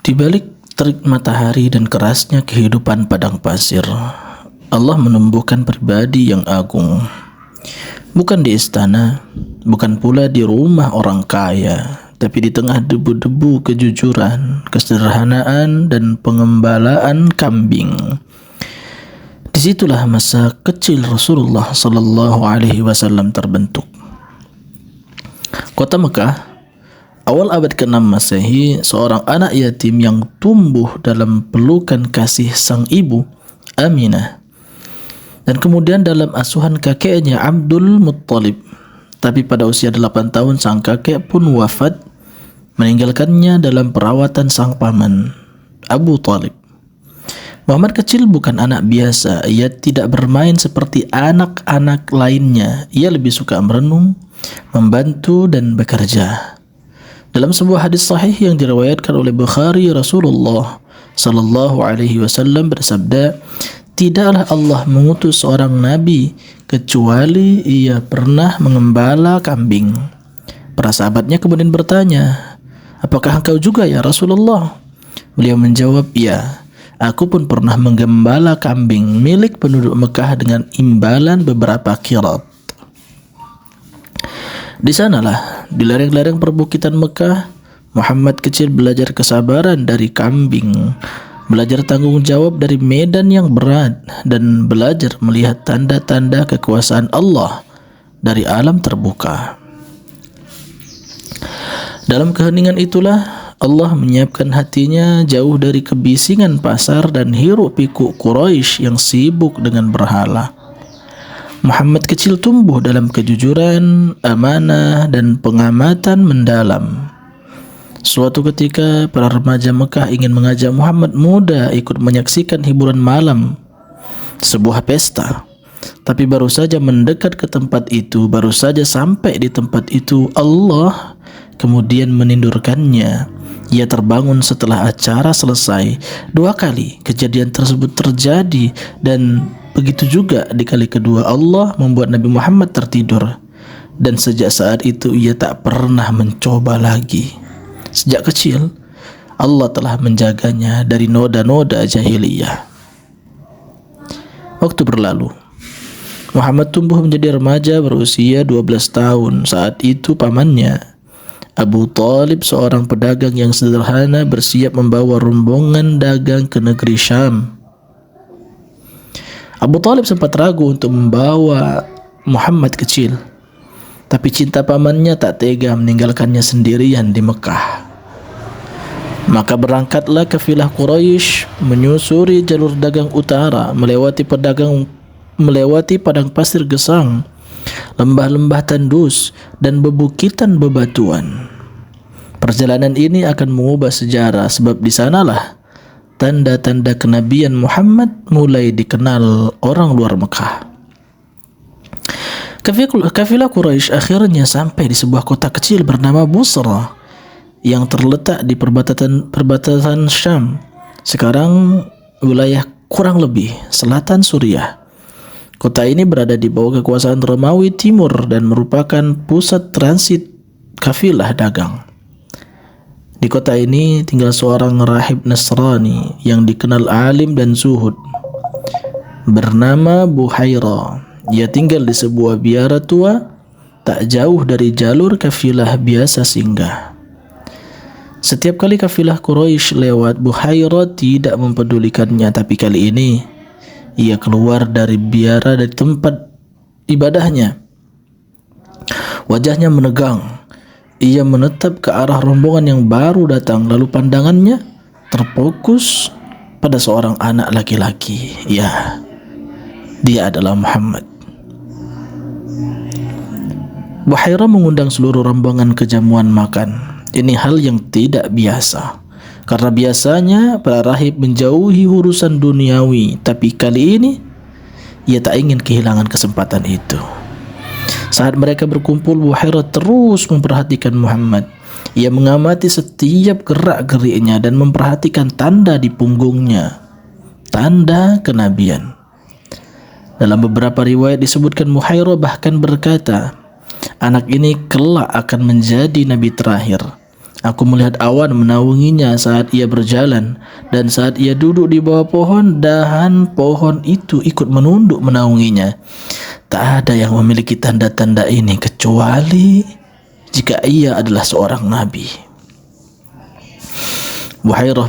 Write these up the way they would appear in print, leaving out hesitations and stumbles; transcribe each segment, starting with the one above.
Di balik terik matahari dan kerasnya kehidupan padang pasir, Allah menumbuhkan pribadi yang agung. Bukan di istana, bukan pula di rumah orang kaya, tapi di tengah debu-debu kejujuran, kesederhanaan, dan pengembalaan kambing. Disitulah masa kecil Rasulullah Sallallahu Alaihi Wasallam terbentuk. Kota Mekah, awal abad ke-6 Masehi, seorang anak yatim yang tumbuh dalam pelukan kasih sang ibu, Aminah, dan kemudian dalam asuhan kakeknya Abdul Muttalib. Tapi pada usia 8 tahun sang kakek pun wafat, meninggalkannya dalam perawatan sang paman, Abu Talib. Muhammad kecil bukan anak biasa. Ia tidak bermain seperti anak-anak lainnya. Ia lebih suka merenung, membantu, dan bekerja. Dalam sebuah hadis sahih yang diriwayatkan oleh Bukhari, Rasulullah Sallallahu Alaihi Wasallam bersabda, "Tidaklah Allah mengutus seorang nabi kecuali ia pernah mengembala kambing." Para sahabatnya kemudian bertanya, "Apakah engkau juga ya Rasulullah?" Beliau menjawab, "Ya, aku pun pernah menggembala kambing milik penduduk Mekah dengan imbalan beberapa qirat." Di sanalah, di lereng-lereng perbukitan Mekah, Muhammad kecil belajar kesabaran dari kambing, belajar tanggung jawab dari medan yang berat, dan belajar melihat tanda-tanda kekuasaan Allah dari alam terbuka. Dalam keheningan itulah Allah menyiapkan hatinya jauh dari kebisingan pasar dan hiruk pikuk Quraisy yang sibuk dengan berhala. Muhammad kecil tumbuh dalam kejujuran, amanah, dan pengamatan mendalam. Suatu ketika, para remaja Mekah ingin mengajak Muhammad muda ikut menyaksikan hiburan malam, sebuah pesta. Tapi baru saja mendekat ke tempat itu, baru saja sampai di tempat itu, Allah kemudian menindurkannya. Ia terbangun setelah acara selesai. 2 kali kejadian tersebut terjadi, dan begitu juga di kali kedua Allah membuat Nabi Muhammad tertidur. Dan sejak saat itu ia tak pernah mencoba lagi. Sejak kecil Allah telah menjaganya dari noda-noda jahiliyah. Waktu berlalu, Muhammad tumbuh menjadi remaja berusia 12 tahun. Saat itu pamannya Abu Talib, seorang pedagang yang sederhana, bersiap membawa rombongan dagang ke negeri Syam. Abu Talib sempat ragu untuk membawa Muhammad kecil, tapi cinta pamannya tak tega meninggalkannya sendirian di Mekah. Maka berangkatlah kafilah Quraisy menyusuri jalur dagang utara, melewati padang pasir gesang, lembah-lembah tandus, dan bebukitan bebatuan. Perjalanan ini akan mengubah sejarah, sebab di sanalah tanda-tanda kenabian Muhammad mulai dikenal orang luar Mekah. Kafilah Quraisy akhirnya sampai di sebuah kota kecil bernama Busra yang terletak di perbatasan Syam, sekarang wilayah kurang lebih selatan Suriah. Kota ini berada di bawah kekuasaan Romawi Timur dan merupakan pusat transit kafilah dagang. Di kota ini tinggal seorang rahib Nasrani yang dikenal alim dan zuhud, bernama Buhaira. Ia tinggal di sebuah biara tua tak jauh dari jalur kafilah biasa singgah. Setiap kali kafilah Quraisy lewat, Buhaira tidak mempedulikannya, tapi kali ini ia keluar dari biara, dari tempat ibadahnya. Wajahnya menegang. Ia menetap ke arah rombongan yang baru datang, lalu pandangannya terfokus pada seorang anak laki-laki. Ya, dia adalah Muhammad. Buhaira mengundang seluruh rombongan ke jamuan makan. Ini hal yang tidak biasa, karena biasanya para rahib menjauhi urusan duniawi, tapi kali ini ia tak ingin kehilangan kesempatan itu. Saat mereka berkumpul, Buhaira terus memperhatikan Muhammad. Ia mengamati setiap gerak-geriknya dan memperhatikan tanda di punggungnya, tanda kenabian. Dalam beberapa riwayat disebutkan Buhaira bahkan berkata, anak ini kelak akan menjadi nabi terakhir. Aku melihat awan menaunginya saat ia berjalan, dan saat ia duduk di bawah pohon, dahan pohon itu ikut menunduk menaunginya. Tak ada yang memiliki tanda-tanda ini kecuali jika ia adalah seorang nabi. Buhairah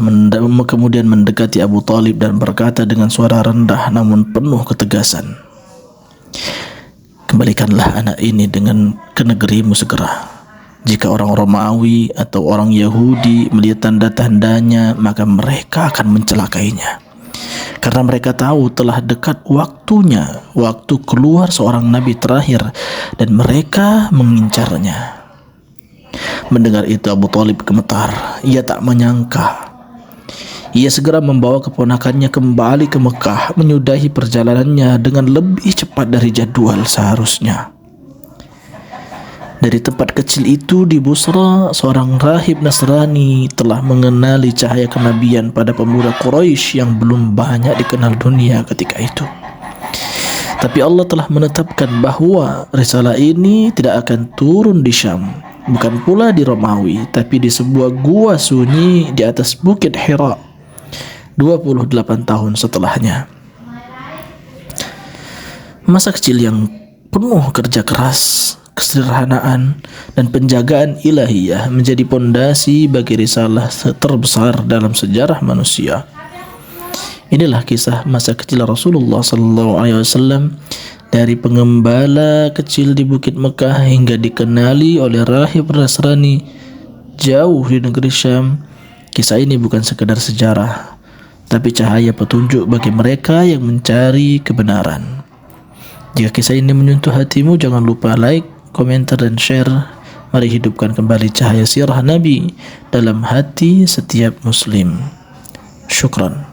kemudian mendekati Abu Talib dan berkata dengan suara rendah namun penuh ketegasan, "Kembalikanlah anak ini ke negerimu segera. Jika orang Romawi atau orang Yahudi melihat tanda-tandanya, maka mereka akan mencelakainya. Karena mereka tahu telah dekat waktunya, waktu keluar seorang nabi terakhir, dan mereka mengincarnya." Mendengar itu Abu Talib gemetar. Ia tak menyangka. Ia segera membawa keponakannya kembali ke Mekah, menyudahi perjalanannya dengan lebih cepat dari jadwal seharusnya. Dari tempat kecil itu di Busra, seorang rahib Nasrani telah mengenali cahaya kenabian pada pemuda Quraisy yang belum banyak dikenal dunia ketika itu. Tapi Allah telah menetapkan bahwa risalah ini tidak akan turun di Syam, bukan pula di Romawi, tapi di sebuah gua sunyi di atas Bukit Hira 28 tahun setelahnya. Masa kecil yang penuh kerja keras, kesederhanaan, dan penjagaan ilahiyah menjadi pondasi bagi risalah terbesar dalam sejarah manusia. Inilah kisah masa kecil Rasulullah SAW, dari pengembala kecil di Bukit Mekah hingga dikenali oleh rahib Nasrani jauh di negeri Syam. Kisah ini bukan sekadar sejarah, tapi cahaya petunjuk bagi mereka yang mencari kebenaran. Jika kisah ini menyentuh hatimu, jangan lupa like, komentar, dan share. Mari hidupkan kembali cahaya sirah Nabi dalam hati setiap muslim. Syukran.